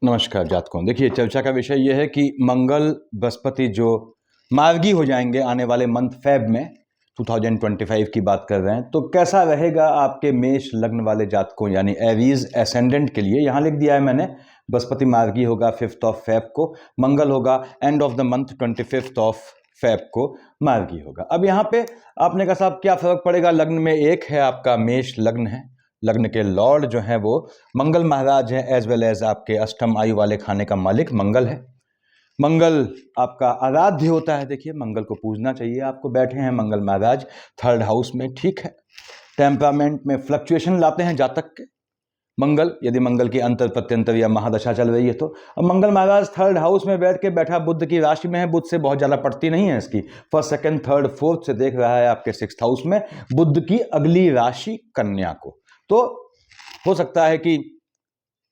नमस्कार जातकों। देखिए, चर्चा का विषय यह है कि मंगल बृहस्पति जो मार्गी हो जाएंगे आने वाले मंथ फेब में 2025 की बात कर रहे हैं, तो कैसा रहेगा आपके मेष लग्न वाले जातकों यानी एरीज एसेंडेंट के लिए। यहाँ लिख दिया है मैंने, बृहस्पति मार्गी होगा 5 फेब को, मंगल होगा end of the month 25 Feb को मार्गी होगा। अब यहाँ पे आपने कहा साहब क्या फर्क पड़ेगा, लग्न में एक है आपका मेष लग्न है, लग्न के लॉर्ड जो है वो मंगल महाराज है, एज वेल एज आपके अष्टम आयु वाले खाने का मालिक मंगल है। मंगल आपका आराध्य होता है। देखिए, मंगल को पूजना चाहिए आपको। बैठे हैं मंगल महाराज 3rd हाउस में, ठीक है। टेम्परामेंट में फ्लक्चुएशन लाते हैं जातक के मंगल, यदि मंगल की अंतर प्रत्यंतर या महादशा चल रही है तो। अब मंगल महाराज 3rd हाउस में बैठ के बैठा बुध की राशि में है, बुध से बहुत ज्यादा पड़ती नहीं है इसकी। 1st, 2nd, 3rd, 4th से देख रहा है आपके 6th हाउस में बुध की अगली राशि कन्या को। तो हो सकता है कि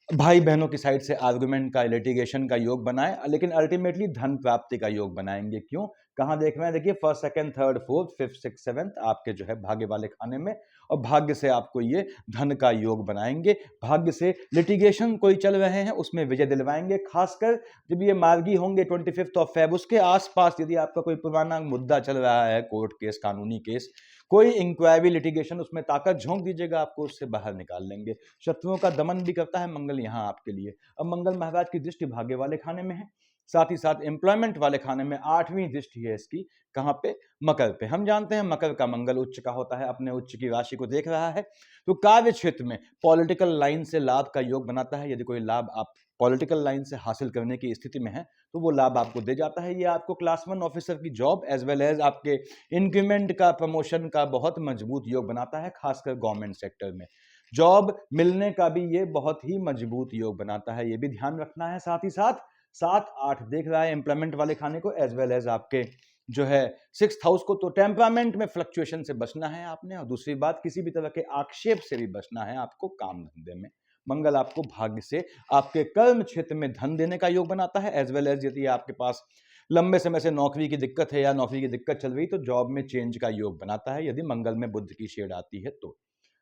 भाई बहनों की साइड से आर्गुमेंट का, लिटिगेशन का योग बनाए, लेकिन अल्टीमेटली धन प्राप्ति का योग बनाएंगे। क्यों, कहां देख रहे हैं, देखिए 1st, 2nd, 3rd, 4th, 5th, 6th, 7th आपके जो है भाग्य वाले खाने में, और भाग्य से आपको ये धन का योग बनाएंगे। भाग्य से लिटिगेशन कोई चल रहे हैं उसमें विजय दिलवाएंगे, खासकर जब ये मार्गी होंगे 25 फेब, उसके आसपास यदि आपका कोई पुराना मुद्दा चल रहा है, कोर्ट केस, कानूनी केस, कोई इंक्वायरी, लिटिगेशन, उसमें ताकत झोंक दीजिएगा, आपको उससे बाहर निकाल लेंगे। शत्रुओं का दमन भी करता है मंगल यहाँ आपके लिए। अब मंगल महाराज की दृष्टि भाग्य वाले खाने में है, साथ ही साथ एम्प्लॉयमेंट वाले खाने में 8वीं दृष्टि है इसकी। कहां पे, मकर पे। हम जानते हैं मकर का मंगल उच्च का होता है, अपने उच्च की राशि को देख रहा है, तो कार्य क्षेत्र में पॉलिटिकल लाइन से लाभ का योग बनाता है। यदि कोई लाभ आप पॉलिटिकल लाइन से हासिल करने की स्थिति में है तो वो लाभ आपको दे जाता है। ये आपको क्लास 1 ऑफिसर की जॉब एज वेल एज आपके इंक्रीमेंट का, प्रमोशन का बहुत मजबूत योग बनाता है, खासकर गवर्नमेंट सेक्टर में जॉब मिलने का भी ये बहुत ही मजबूत योग बनाता है, ये भी ध्यान रखना है। साथ ही साथ 7-8 देख रहा है एम्प्लॉयमेंट वाले खाने को, एज वेल एज आपके जो है 6th हाउस को। तो टेम्परामेंट में फ्लक्चुएशन से बचना है आपने, और दूसरी बात, किसी भी तरह के आक्षेप से भी बचना है आपको काम धंधे में। मंगल आपको भाग्य से आपके कर्म क्षेत्र में धन देने का योग बनाता है, एज वेल एज यदि आपके पास लंबे समय से नौकरी की दिक्कत है या नौकरी की दिक्कत चल रही तो जॉब में चेंज का योग बनाता है, यदि मंगल में बुध की शेड आती है तो।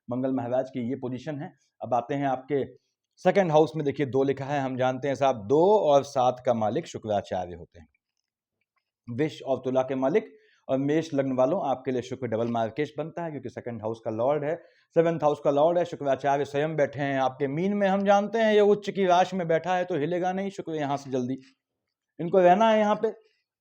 मंगल महाराज की ये पोजीशन है। अब आते हैं आपके 2nd हाउस में। देखिए 2 लिखा है, हम जानते हैं साहब 2 और 7 का मालिक शुक्राचार्य होते हैं, विष और तुला के मालिक। और मेष लग्न वालों, आपके लिए शुक्र डबल मार्केश बनता है, क्योंकि 2nd हाउस का लॉर्ड है, 7th हाउस का लॉर्ड है। शुक्राचार्य स्वयं बैठे हैं आपके मीन में। हम जानते हैं ये उच्च की राशि में बैठा है तो हिलेगा नहीं शुक्र यहां से जल्दी, इनको रहना है यहाँ पे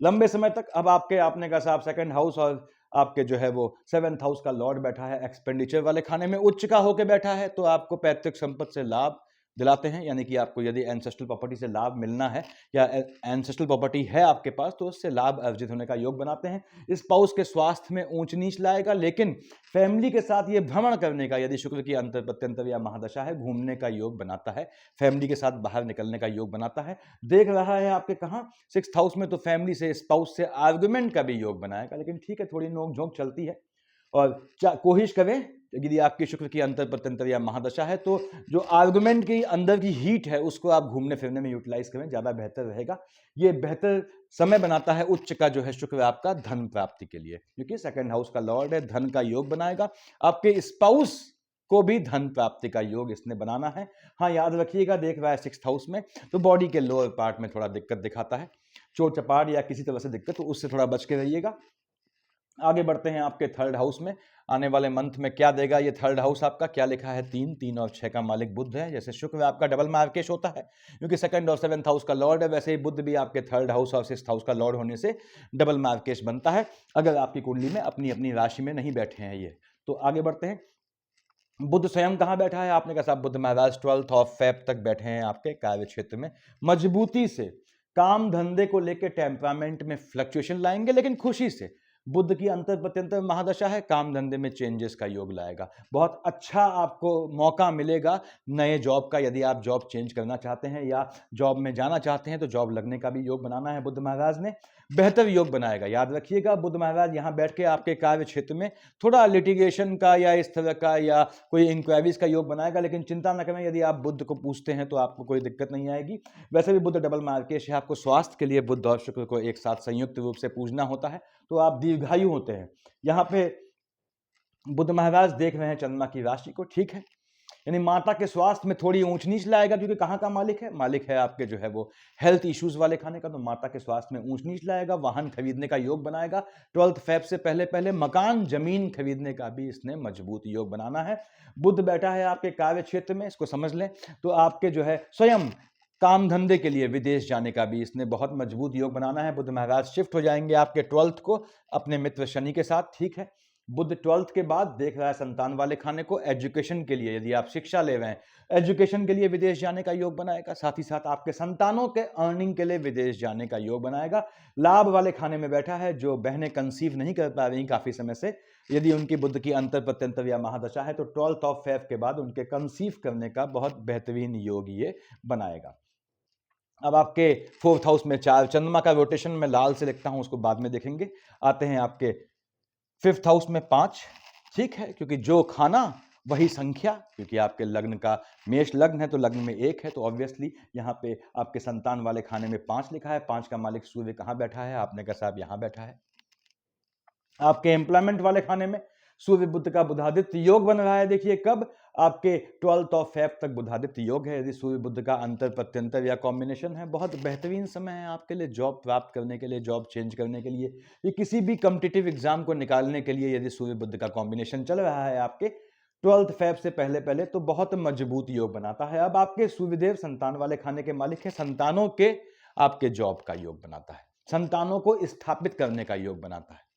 लंबे समय तक। अब आपने कहा साहब 2nd हाउस और आपके जो है वो 7th हाउस का लॉर्ड बैठा है एक्सपेंडिचर वाले खाने में, उच्च का होकर बैठा है, तो आपको पैतृक संपत्ति से लाभ दिलाते हैं। यानी कि आपको यदि एंसेस्ट्रल प्रॉपर्टी से लाभ मिलना है या एंसेस्ट्रल प्रॉपर्टी है आपके पास तो उससे लाभ अर्जित होने का योग बनाते हैं। स्पाउस के स्वास्थ्य में ऊंच नीच लाएगा, लेकिन फैमिली के साथ ये भ्रमण करने का, यदि शुक्र की अंतर प्रत्यंतर या महादशा है, घूमने का योग बनाता है, फैमिली के साथ बाहर निकलने का योग बनाता है। देख रहा है आपके कहाँ 6th हाउस में, तो फैमिली से, स्पाउस से आर्गुमेंट का भी योग बनाएगा, लेकिन ठीक है, थोड़ी नोक झोंक चलती है। और कोशिश करें, यदि आपकी शुक्र की अंतर प्रत्यंतर या महादशा है तो जो आर्गुमेंट की अंदर की हीट है उसको आप घूमने फिरने में यूटिलाइज करें, ज्यादा बेहतर रहेगा। ये बेहतर समय बनाता है उच्च का जो है शुक्र आपका धन प्राप्ति के लिए, क्योंकि 2nd हाउस का लॉर्ड है, धन का योग बनाएगा। आपके स्पाउस को भी धन प्राप्ति का योग इसने बनाना है। हाँ, याद रखिएगा, देख रहा है 6th हाउस में, तो बॉडी के लोअर पार्ट में थोड़ा दिक्कत दिखाता है, चोट चपाट या किसी तरह से दिक्कत, तो उससे थोड़ा बच के रहिएगा। आगे बढ़ते हैं आपके 3rd हाउस में। आने वाले मंथ में क्या देगा ये 3rd हाउस आपका, क्या लिखा है, 3 और 6 का मालिक बुध है। जैसे शुक्र आपका डबल मार्केश होता है, क्योंकि 2nd और 7th हाउस का लॉर्ड है, वैसे ही बुध भी आपके 3rd हाउस और 6th हाउस का लॉर्ड होने से डबल मार्केश बनता है, अगर आपकी कुंडली में अपनी अपनी राशि में नहीं बैठे हैं ये। तो आगे बढ़ते हैं। बुध स्वयं कहां बैठा है, आपने कहा साहब बुध महाराज 12 फेब तक बैठे हैं आपके कार्य क्षेत्र में, मजबूती से काम धंधे को लेकर टेम्परामेंट में फ्लक्चुएशन लाएंगे, लेकिन खुशी से। बुध की अंतर प्रत्यंतर महादशा है, काम धंधे में चेंजेस का योग लाएगा, बहुत अच्छा आपको मौका मिलेगा नए जॉब का। यदि आप जॉब चेंज करना चाहते हैं या जॉब में जाना चाहते हैं तो जॉब लगने का भी योग बनाना है, बुध महाराज ने बेहतर योग बनाएगा। याद रखिएगा, बुध महाराज यहां बैठ के आपके कार्य क्षेत्र में थोड़ा लिटिगेशन का या इस तरह का या कोई इंक्वायरीज का योग बनाएगा, लेकिन चिंता न करें, यदि आप बुध को पूछते हैं तो आपको कोई दिक्कत नहीं आएगी। वैसे भी बुध डबल मार्केश है, आपको स्वास्थ्य के लिए बुध और शुक्र को एक साथ संयुक्त रूप से पूजना होता है, तो आप दीर्घायु होते हैं। यहाँ पे बुध महाराज देख रहे हैं चंद्रमा की राशि को, ठीक है। यानी माता के स्वास्थ्य में थोड़ी ऊंच नीच लाएगा, क्योंकि कहाँ का मालिक है आपके जो है वो हेल्थ इश्यूज वाले खाने का, तो माता के स्वास्थ्य में ऊंच नीच लाएगा। वाहन खरीदने का योग बनाएगा। 12 फेब से पहले पहले मकान जमीन खरीदने का भी इसने मजबूत योग बनाना है। बुध बैठा है आपके कार्य क्षेत्र में, इसको समझ लें, तो आपके जो है स्वयं काम धंधे के लिए विदेश जाने का भी इसने बहुत मजबूत योग बनाना है। बुध महाराज शिफ्ट हो जाएंगे आपके 12th को अपने मित्र शनि के साथ, ठीक है। बुध 12th के बाद देख रहा है संतान वाले खाने को, एजुकेशन के लिए, यदि आप शिक्षा ले रहे हैं एजुकेशन के लिए विदेश जाने का योग बनाएगा। साथ ही साथ आपके संतानों के अर्निंग के लिए विदेश जाने का योग बनाएगा। लाभ वाले खाने में बैठा है, जो बहनें कंसीव नहीं कर पा रही काफी समय से, यदि उनकी बुध की अंतर प्रत्यंतर या महादशा है, तो 12th ऑफ फेब के बाद उनके कंसीव करने का बहुत बेहतरीन योग ये बनाएगा। अब आपके 4th हाउस में 4 चंद्रमा का रोटेशन में लाल से लिखता हूं, उसको बाद में देखेंगे। आते हैं आपके 5th हाउस में 5, ठीक है, क्योंकि जो खाना वही संख्या, क्योंकि आपके लग्न का मेष लग्न है तो लग्न में 1 है, तो ऑब्वियसली यहाँ पे आपके संतान वाले खाने में 5 लिखा है। 5 का मालिक सूर्य कहाँ बैठा है? आपने कहा साहब यहाँ बैठा है। आपके एम्प्लॉयमेंट वाले खाने में सूर्य बुध का बुधादित्य योग बन रहा है। देखिए कब? आपके 12th ऑफ फेब तक बुधादित्य योग है। यदि सूर्य बुध का अंतर प्रत्यंतर या कॉम्बिनेशन है, बहुत बेहतरीन समय है आपके लिए जॉब प्राप्त करने के लिए, जॉब चेंज करने के लिए, ये किसी भी कॉम्पिटिटिव एग्जाम को निकालने के लिए यदि सूर्य बुध का कॉम्बिनेशन चल रहा है आपके 12th फेब से पहले पहले, तो बहुत मजबूत योग बनाता है। अब आपके सूर्यदेव संतान वाले खाने के मालिक है, संतानों के आपके जॉब का योग बनाता है, संतानों को स्थापित करने का योग बनाता है।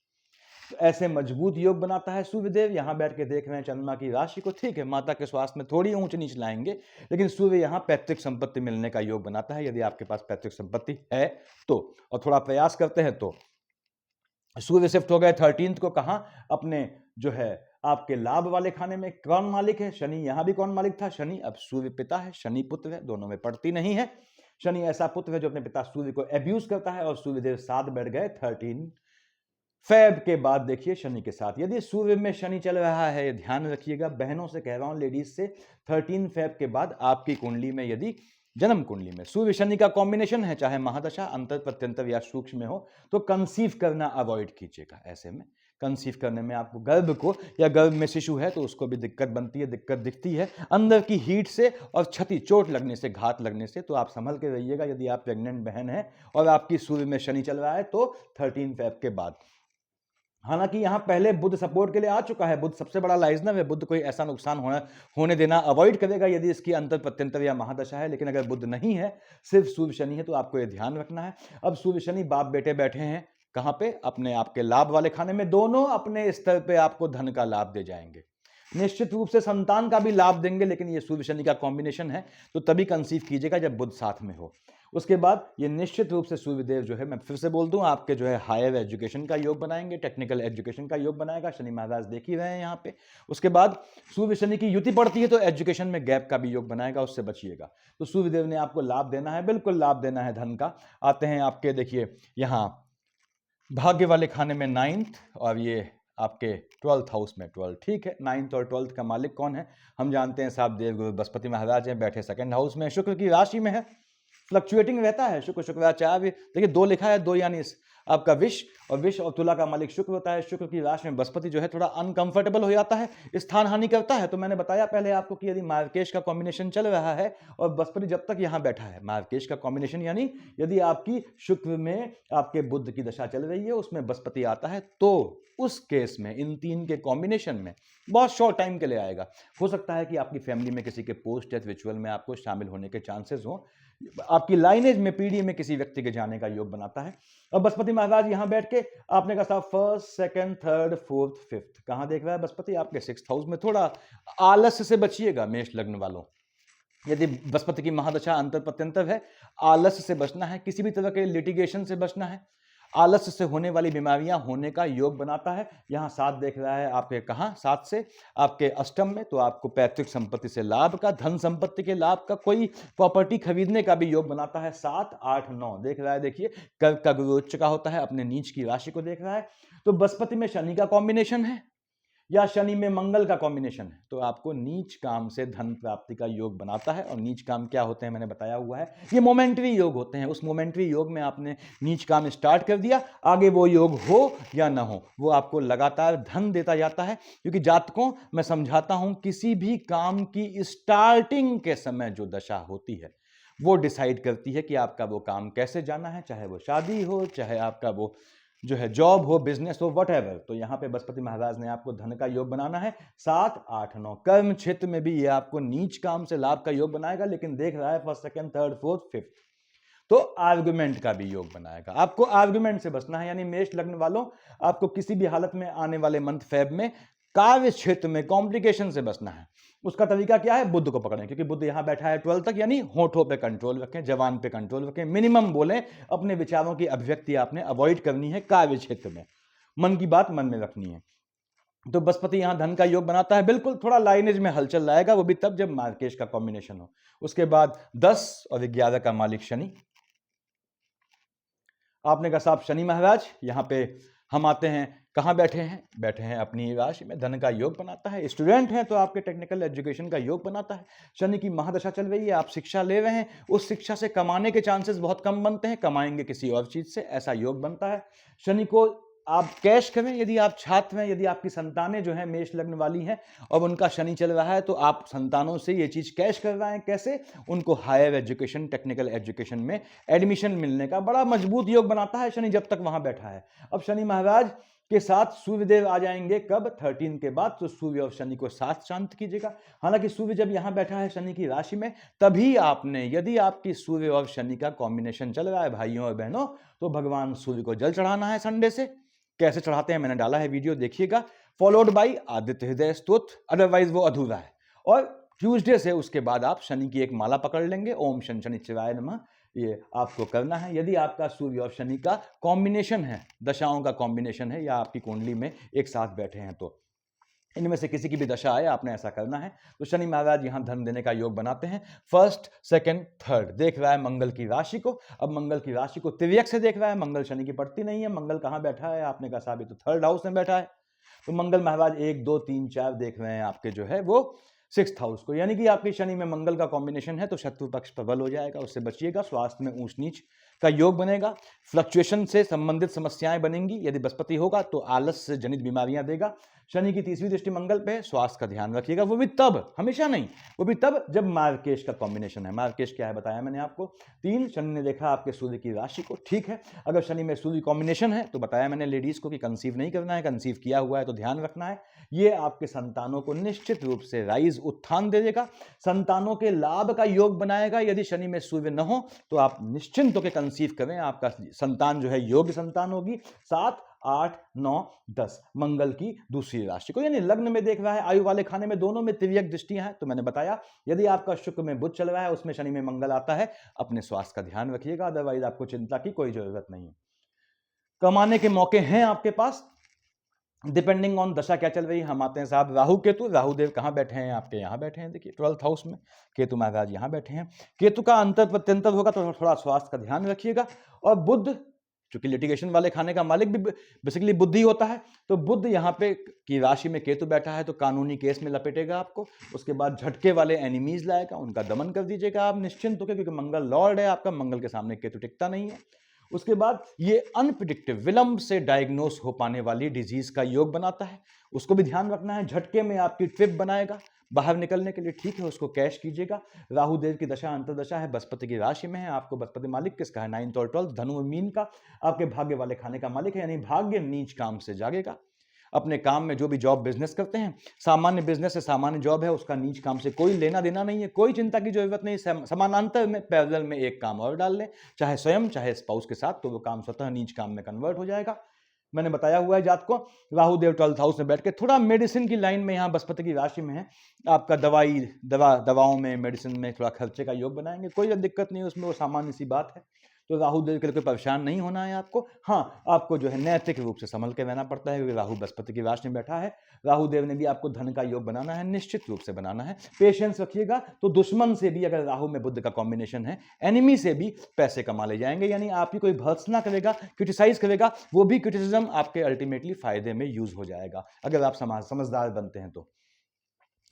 तो ऐसे मजबूत योग बनाता है सूर्यदेव। यहां बैठ के देख रहे हैं चंद्रमा की राशि को, ठीक है, माता के स्वास्थ्य में थोड़ी ऊंच नीच लाएंगे, लेकिन सूर्य यहां पैतृक संपत्ति मिलने का योग बनाता है, यदि आपके पास पैतृक संपत्ति है तो। और थोड़ा प्रयास करते हैं तो सूर्य शिफ्ट हो गए 13th को, कहां? अपने जो है आपके लाभ वाले खाने में। कौन मालिक है? शनि। यहां भी कौन मालिक था? शनि। अब सूर्य पिता है, शनि पुत्र है, दोनों में पड़ती नहीं है। शनि ऐसा पुत्र है जो अपने पिता सूर्य को एब्यूज करता है, और सूर्यदेव साथ बैठ गए 13 फेब के बाद। देखिए शनि के साथ यदि सूर्य में शनि चल रहा है, ध्यान रखिएगा, बहनों से कह रहा हूं, लेडीज से, 13 फेब के बाद आपकी कुंडली में यदि जन्म कुंडली में सूर्य शनि का कॉम्बिनेशन है, चाहे महादशा अंतर प्रत्यंतर या सूक्ष्म में हो, तो कंसीव करना अवॉइड कीजिएगा। ऐसे में कंसीव करने में आपको गर्भ को, या गर्भ में शिशु है तो उसको भी दिक्कत बनती है, दिक्कत दिखती है अंदर की हीट से और क्षति, चोट लगने से, घात लगने से, तो आप संभल के रहिएगा। यदि आप प्रेग्नेंट बहन है और आपकी सूर्य में शनि चल रहा है तो 13 फेब के बाद। हालांकि यहां पहले बुध सपोर्ट के लिए आ चुका है, बुध सबसे बड़ा लाइजनर है, बुध कोई ऐसा नुकसान होने देना अवॉइड करेगा यदि इसकी अंतर प्रत्यंतर या महादशा है। लेकिन अगर बुध नहीं है, सिर्फ सूर्य शनि है, तो आपको यह ध्यान रखना है। अब सूर्य शनि बाप बेटे बैठे हैं कहां पे? अपने आपके लाभ वाले खाने में। दोनों अपने स्तर पे आपको धन का लाभ दे जाएंगे, निश्चित रूप से संतान का भी लाभ देंगे, लेकिन ये सूर्य शनि का कॉम्बिनेशन है, तो तभी कंसीव कीजिएगा जब बुध साथ में हो। उसके बाद ये निश्चित रूप से सूर्यदेव जो है, मैं फिर से बोल दूं, आपके जो है हायर एजुकेशन का योग बनाएंगे, टेक्निकल एजुकेशन का योग बनाएगा। शनि महाराज देख ही रहे हैं यहाँ पे। उसके बाद सूर्य शनि की युति पड़ती है तो एजुकेशन में गैप का भी योग बनाएगा, उससे बचिएगा। तो सूर्यदेव ने आपको लाभ देना है, बिल्कुल लाभ देना है धन का। आते हैं आपके, देखिए यहाँ भाग्य वाले खाने में 9th, और ये आपके 12th हाउस में 12, ठीक है। 9th और 12th का मालिक कौन है? हम जानते हैं साहब, देवगुरु बृहस्पति महाराज हैं, बैठे 2nd हाउस में, शुक्र की राशि में है, फ्लक्चुएटिंग रहता है शुक्र शुक्राचार्य। देखिए 2 लिखा है, 2 यानी आपका विष और तुला का मालिक शुक्र होता है। शुक्र की राशि में बृहस्पति जो है थोड़ा अनकंफर्टेबल हो जाता है, स्थान हानि करता है। तो मैंने बताया पहले आपको कि यदि मार्केश का कॉम्बिनेशन चल रहा है और बृहस्पति जब तक यहां बैठा है, मार्केश का कॉम्बिनेशन यानी यदि आपकी शुक्र में आपके बुध की दशा चल रही है, उसमें बृहस्पति आता है, तो उस केस में इन 3 के कॉम्बिनेशन में बहुत शॉर्ट टाइम के लिए आएगा। हो सकता है कि आपकी फैमिली में किसी के पोस्ट डेथ रिचुअल में आपको शामिल होने के चांसेस हो, आपकी लाइनेज में, पीढ़ी में किसी व्यक्ति के जाने का योग बनाता है। अब बृहस्पति महाराज यहां बैठ के आपने कहा साहब 1st, 2nd, 3rd, 4th, 5th कहां देख रहा है बृहस्पति? आपके 6th हाउस में। थोड़ा आलस्य से बचिएगा मेष लग्न वालों। यदि बृहस्पति की महादशा अंतर प्रत्यंतर है, आलस्य से बचना है, किसी भी तरह के लिटिगेशन से बचना है, आलस्य से होने वाली बीमारियां होने का योग बनाता है। यहां 7 देख रहा है आपके, कहां? 7 से आपके अष्टम में, तो आपको पैतृक संपत्ति से लाभ का, धन संपत्ति के लाभ का, कोई प्रॉपर्टी खरीदने का भी योग बनाता है। 7, 8, 9 देख रहा है। देखिए कर्क का गुरु उच्च का होता है, अपने नीच की राशि को देख रहा है। तो बृहस्पति में शनि का कॉम्बिनेशन है, या शनि में मंगल का कॉम्बिनेशन है तो आपको नीच काम से धन प्राप्ति का योग बनाता है। और नीच काम क्या होते हैं मैंने बताया हुआ है, ये मोमेंट्री योग होते हैं। उस मोमेंट्री योग में आपने नीच काम स्टार्ट कर दिया, आगे वो योग हो या ना हो वो आपको लगातार धन देता जाता है। क्योंकि जातकों मैं समझाता हूं, किसी भी काम की स्टार्टिंग के समय जो दशा होती है वो डिसाइड करती है कि आपका वो काम कैसे जाना है, चाहे वो शादी हो, चाहे आपका वो जो है जॉब हो, बिजनेस हो, व्हाटएवर। तो यहां पे बृहस्पति महाराज ने आपको धन का योग बनाना है। 7, 8, 9 कर्म क्षेत्र में भी ये आपको नीच काम से लाभ का योग बनाएगा, लेकिन देख रहा है first, second, third, fourth, fifth, तो आर्गुमेंट का भी योग बनाएगा। आपको आर्गुमेंट से बचना है, यानी मेष लग्न वालों आपको किसी भी हालत में आने वाले मंथ फेब में कार्य क्षेत्र में कॉम्प्लिकेशन से बचना है। उसका तरीका क्या है, बुध को पकड़ें, क्योंकि बुध यहां बैठा है 12 तक, यानी होठों पे कंट्रोल रखें, जवान पे कंट्रोल रखें, मिनिमम बोलें, अपने विचारों की अभिव्यक्ति आपने अवॉइड करनी है कार्य क्षेत्र में, मन की बात मन में रखनी है। तो बृहस्पति यहां धन का योग बनाता है, बिल्कुल थोड़ा लाइनेज में हलचल लाएगा, वो भी तब जब मार्केश का कॉम्बिनेशन हो। उसके बाद 10 और 11 का मालिक शनि। आपने कहा साहब शनि महाराज यहां पे हम आते हैं, कहां बैठे हैं, बैठे हैं अपनी राशि में, धन का योग बनाता है। स्टूडेंट हैं तो आपके टेक्निकल एजुकेशन का योग बनाता है। शनि की महादशा चल रही है, आप शिक्षा ले रहे हैं, उस शिक्षा से कमाने के चांसेस बहुत कम बनते हैं, कमाएंगे किसी और चीज से, ऐसा योग बनता है। शनि को आप कैश करें, यदि आप छात्र हैं, यदि आपकी संतानें जो हैं मेष लग्न वाली हैं और उनका शनि चल रहा है, तो आप संतानों से ये चीज कैश करवाएं। कैसे, उनको हायर एजुकेशन, टेक्निकल एजुकेशन में एडमिशन मिलने का बड़ा मजबूत योग बनाता है शनि, जब तक वहां बैठा है। अब शनि महाराज के साथ सूर्यदेव आ जाएंगे कब, 13 के बाद, तो सूर्य और शनि को साथ शांत कीजिएगा। हालांकि सूर्य जब यहां बैठा है शनि की राशि में, तभी आपने, यदि आपकी सूर्य और शनि का कॉम्बिनेशन चल रहा है भाइयों और बहनों, तो भगवान सूर्य को जल चढ़ाना है संडे से। कैसे चढ़ाते हैं मैंने डाला है वीडियो, देखिएगा, फॉलोड बाई आदित्य हृदय स्तोत्र, अदरवाइज वो अधूरा है। और ट्यूसडे से उसके बाद आप शनि की एक माला पकड़ लेंगे, ओम शनि शनिश्चराय नमः, ये आपको करना है। यदि आपका सूर्य और शनि का कॉम्बिनेशन है, दशाओं का कॉम्बिनेशन है, या आपकी कुंडली में एक साथ बैठे हैं, तो इनमें से किसी की भी दशा आए आपने ऐसा करना है। तो शनि महाराज यहां धन देने का योग बनाते हैं। फर्स्ट, सेकंड, थर्ड देख रहा है मंगल की राशि को। अब मंगल की राशि को तिर्यक से देख रहा है, मंगल शनि की पड़ती नहीं है। मंगल कहां बैठा है, आपने कहा साहब ये तो थर्ड हाउस में बैठा है। तो मंगल महाराज 1, 2, 3, 4 देख रहे हैं आपके जो है वो 6th हाउस को, यानी कि आपकी शनि में मंगल का कॉम्बिनेशन है, तो शत्रु पक्ष प्रबल हो जाएगा, उससे बचिएगा। स्वास्थ्य में ऊंच नीच का योग बनेगा, फ्लक्चुएशन से संबंधित समस्याएं बनेंगी। यदि बृहस्पति होगा तो आलस से जनित बीमारियां देगा। शनि की तीसरी दृष्टि मंगल पे है, स्वास्थ्य का ध्यान रखिएगा, वो भी तब, हमेशा नहीं, वो भी तब जब मार्केश का कॉम्बिनेशन है। मार्केश क्या है बताया मैंने आपको, 3 शनि ने देखा आपके सूर्य की राशि को, ठीक है। अगर शनि में सूर्य कॉम्बिनेशन है तो बताया मैंने लेडीज को कि कंसीव नहीं करना है, कंसीव किया हुआ है तो ध्यान रखना है। ये आपके संतानों को निश्चित रूप से राइज, उत्थान दे देगा, संतानों के लाभ का योग बनाएगा। यदि शनि में सूर्य न हो तो आप निश्चिंत होकर कंसीव करें, आपका संतान जो है योग्य संतान होगी। 7, 8, 9, 10 मंगल की दूसरी राशि को, यानी लग्न में देख रहा है, आयु वाले खाने में, दोनों में तिर्यक दृष्टियां हैं। तो मैंने बताया यदि आपका शुक्र में बुध चल रहा है, उसमें शनि में मंगल आता है, अपने स्वास्थ्य का ध्यान रखिएगा, अदरवाइज आपको चिंता की कोई जरूरत नहीं है। कमाने के मौके हैं आपके पास, डिपेंडिंग ऑन दशा क्या चल रही है। हम आते हैं साहब राहु केतु, राहुदेव कहां बैठे हैं, आपके यहां बैठे हैं, देखिए 12th हाउस में केतु महाराज यहां बैठे हैं। केतु का अंतर प्रत्यंतर होगा तो थोड़ा स्वास्थ्य का ध्यान रखिएगा। और बुध, चूंकि लिटिगेशन वाले खाने का मालिक भी बेसिकली बुद्धि होता है, तो बुध यहाँ पे की राशि में केतु बैठा है, तो कानूनी केस में लपेटेगा आपको। उसके बाद झटके वाले एनिमीज लाएगा, उनका दमन कर दीजिएगा आप निश्चिंत होकर, क्योंकि मंगल लॉर्ड है आपका, मंगल के सामने केतु टिकता नहीं है। उसके बाद ये अनप्रिडिक्टिव, विलंब से डायग्नोस हो पाने वाली डिजीज का योग बनाता है, उसको भी ध्यान रखना है। झटके में आपकी ट्रिप बनाएगा बाहर निकलने के लिए, ठीक है, उसको कैश कीजिएगा। राहु देव की दशा अंतरदशा है, बृहस्पति की राशि में है, आपको बृहस्पति मालिक किसका है, 9th और 12th, धनु और मीन का, आपके भाग्य वाले खाने का मालिक है, यानी भाग्य नीच काम से जागेगा। अपने काम में जो भी जॉब बिजनेस करते हैं, सामान्य बिजनेस है, सामान्य जॉब है, उसका नीच काम से कोई लेना देना नहीं है, कोई चिंता की जरूरत नहीं। समानांतर में, पैरेलल में एक काम और डाल लें, चाहे स्वयं चाहे स्पाउस के साथ, तो वो काम स्वतः नीच काम में कन्वर्ट हो जाएगा। मैंने बताया हुआ है जात को, राहु देव 12th हाउस में बैठ के थोड़ा मेडिसिन की लाइन में, यहाँ बृहस्पति की राशि में है, आपका दवाओं में, मेडिसिन में थोड़ा खर्चे का योग बनाएंगे, कोई दिक्कत नहीं उसमें, वो सामान्य सी बात है। तो राहु देव के लिए कोई परेशान नहीं होना है आपको। हाँ, आपको जो है नैतिक रूप से संभल के रहना पड़ता है, क्योंकि राहु बृहस्पति की राशि में बैठा है। राहु देव ने भी आपको धन का योग बनाना है, निश्चित रूप से बनाना है। पेशेंस रखिएगा तो दुश्मन से भी, अगर राहु में बुध का कॉम्बिनेशन है, एनिमी से भी पैसे कमा ले जाएंगे। यानी आपकी कोई भर्त्सना करेगा, क्रिटिसाइज करेगा, वो भी क्रिटिसिज्म आपके अल्टीमेटली फायदे में यूज हो जाएगा, अगर आप समझदार बनते हैं तो।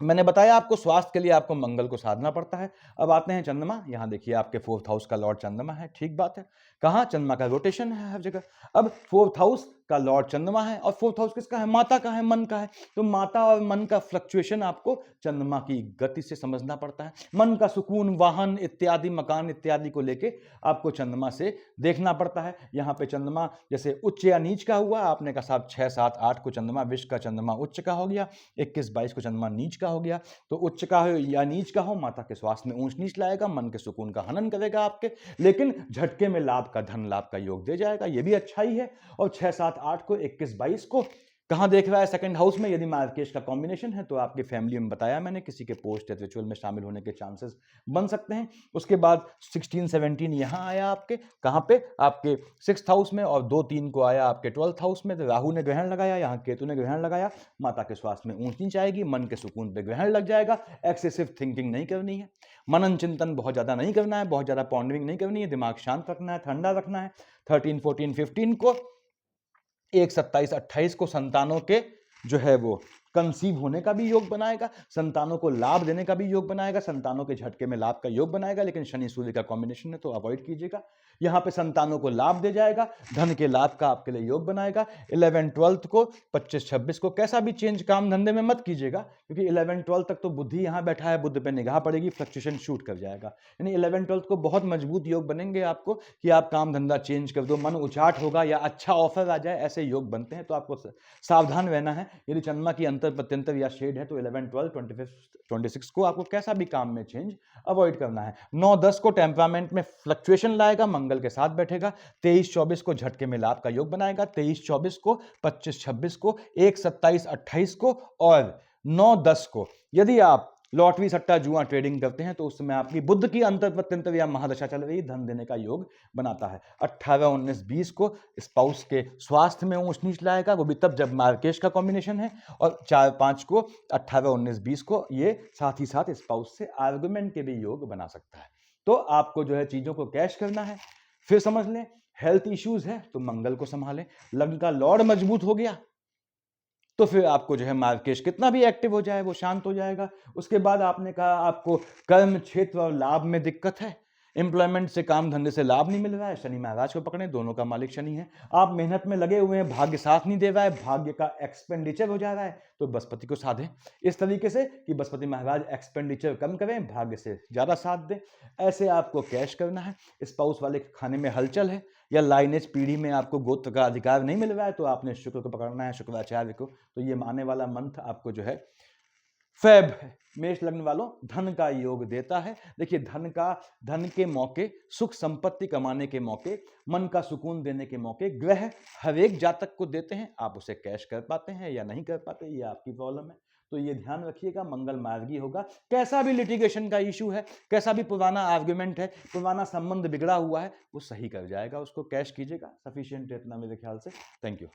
मैंने बताया आपको स्वास्थ्य के लिए आपको मंगल को साधना पड़ता है। अब आते हैं चंद्रमा। यहां देखिए आपके 4th हाउस का लॉर्ड चंद्रमा है, ठीक बात है। कहां? चंद्रमा का रोटेशन है हर जगह। अब 4th हाउस का लॉर्ड चंद्रमा है, और 4th हाउस किसका है? माता का है, मन का है। तो माता और मन का फ्लक्चुएशन आपको चंद्रमा की गति से समझना पड़ता है। मन का सुकून, वाहन इत्यादि, मकान इत्यादि को लेके आपको चंद्रमा से देखना पड़ता है। यहाँ पे चंद्रमा जैसे उच्च या नीच का हुआ, आपने कहा साहब 6, 7, 8 को चंद्रमा, विश्व का चंद्रमा उच्च का हो गया, 21, 22 को चंद्रमा नीच का हो गया। तो उच्च का हो या नीच का हो, माता के स्वास्थ्य में ऊंच नीच लाएगा, मन के सुकून का हनन करेगा आपके, लेकिन झटके में लाभ का, धन लाभ का योग दे जाएगा, ये भी अच्छा ही है। और 6, 7, 8 को, 21, 22 को कहां देख रहा है? सेकंड हाउस में। यदि मार्केश का कॉम्बिनेशन है तो आपकी फैमिली में, बताया मैंने, किसी के पोस्ट या रिचुअल में शामिल होने के चांसेस बन सकते हैं। उसके बाद 16, 17 यहां आया आपके, कहां पे? आपके 6th हाउस में, और 2, 3 को आया आपके 12th हाउस में। तो राहु ने ग्रहण लगाया, यहाँ केतु ने ग्रहण लगाया, माता के स्वास्थ्य में ऊंच नीच आएगी, मन के सुकून पे ग्रहण लग जाएगा। एक्सेसिव थिंकिंग नहीं करनी है, मनन चिंतन बहुत ज्यादा नहीं करना है, बहुत ज्यादा पॉन्डरिंग नहीं करनी है, दिमाग शांत रखना है, ठंडा रखना है। 13, 14, 15 को, 1, 27, 28 को संतानों के जो है वो कंसीव होने का भी योग बनाएगा, संतानों को लाभ देने का भी योग बनाएगा, संतानों के झटके में लाभ का योग बनाएगा। लेकिन शनि सूर्य का कॉम्बिनेशन है तो अवॉइड कीजिएगा। यहां पे संतानों को लाभ दे जाएगा, धन के लाभ का आपके लिए योग बनाएगा। 11, 12 को, 25, 26 को कैसा भी चेंज काम धंधे में मत कीजिएगा, क्योंकि 11, 12 तक तो बुद्धि यहां बैठा है, बुद्ध पे निगाह पड़ेगी, फ्लक्चुएशन शूट कर जाएगा। यानी 11, 12 को बहुत मजबूत योग बनेंगे आपको कि आप काम धंधा चेंज कर दो, मन उचाट होगा या अच्छा ऑफर आ जाए, ऐसे योग बनते हैं। तो आपको सावधान रहना है। यदि चंद्रमा की अंतर प्रत्यंतर या शेड है तो 11, 12, 25, 26 को आपको कैसा भी काम में चेंज अवॉइड करना है। 9, 10 को टेम्परामेंट में फ्लक्चुएशन लाएगा, मंगल के साथ बैठेगा। 23, 24 को झटके में लाभ का योग बनाएगा, 23, 24 को, 25, 26 को, 1, 27, 28 को, और 9, 10 को यदि आप लॉटरी, सट्टा, जुआ ट्रेडिंग करते हैं तो उस समय आपकी बुध की अंतर प्रत्यंतर या महादशा चल रही, धन देने का योग बनाता है। 18, 19, 20 को स्पाउस के स्वास्थ्य में ऊंच नीच लाएगा, वो भी तब जब मार्केश का कॉम्बिनेशन है। और 4, 5 को, 18, 19, 20 को ये साथ ही साथ स्पाउस से आर्गुमेंट के भी योग बना सकता है। तो आपको जो है चीजों को कैश करना है। फिर समझ लें, हेल्थ इश्यूज है तो मंगल को संभालें। लग्न का लॉर्ड मजबूत हो गया तो फिर आपको जो है मार्केश कितना भी एक्टिव हो जाए वो शांत हो जाएगा। उसके बाद आपने कहा आपको कर्म क्षेत्र और लाभ में दिक्कत है, एम्प्लॉयमेंट से, काम धंधे से लाभ नहीं मिल रहा है, शनि महाराज को पकड़े, दोनों का मालिक शनि है। आप मेहनत में लगे हुए हैं, भाग्य साथ नहीं दे रहा है, भाग्य का एक्सपेंडिचर हो जा रहा है, तो बृहस्पति को साधें इस तरीके से कि बृहस्पति महाराज एक्सपेंडिचर कम करें, भाग्य से ज्यादा साथ दें। ऐसे आपको कैश करना है। स्पाउस वाले खाने में हलचल है या लाइनेज पीढ़ी में आपको गोत्र का अधिकार नहीं मिल रहा है तो आपने शुक्र को पकड़ना है, शुक्राचार्य को। तो ये आने वाला मंथ आपको जो है फेब है, मेष लग्न वालों, धन का योग देता है। देखिए धन के मौके, सुख संपत्ति कमाने के मौके, मन का सुकून देने के मौके ग्रह हर एक जातक को देते हैं। आप उसे कैश कर पाते हैं या नहीं कर पाते, ये आपकी प्रॉब्लम है। तो ये ध्यान रखिएगा, मंगल मार्गी होगा। कैसा भी लिटिगेशन का इशू है, कैसा भी पुराना आर्ग्यूमेंट है, पुराना संबंध बिगड़ा हुआ है, वो सही कर जाएगा, उसको कैश कीजिएगा। सफिशिएंट इतना मेरे ख्याल से। Thank you.